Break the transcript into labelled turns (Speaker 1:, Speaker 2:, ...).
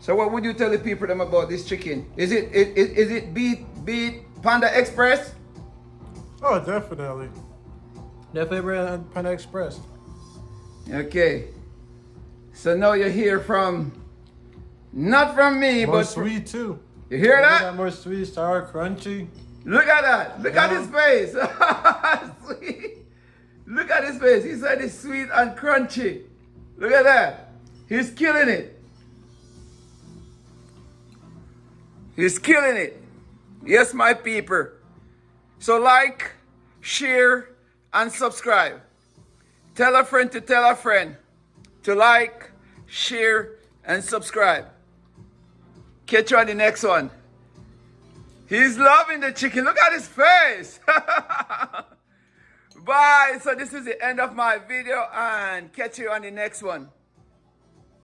Speaker 1: So what would you tell the people them about this chicken? Is it beat Panda Express?
Speaker 2: Oh, definitely. Definitely better than Panda Express.
Speaker 1: Okay. So now you hear from, not from me,
Speaker 2: More
Speaker 1: but
Speaker 2: sweet too.
Speaker 1: you hear that?
Speaker 2: Got more sweet, sour, crunchy.
Speaker 1: Look at that. Look at
Speaker 2: Yeah.
Speaker 1: his face. Sweet. Look at his face. He said it's sweet and crunchy. Look at that. He's killing it. He's killing it. Yes, my people. So like, share, and subscribe. Tell a friend to tell a friend to like, share, and subscribe. Catch you on the next one. He's loving the chicken. Look at his face. Bye. So this is the end of my video, and catch you on the next one.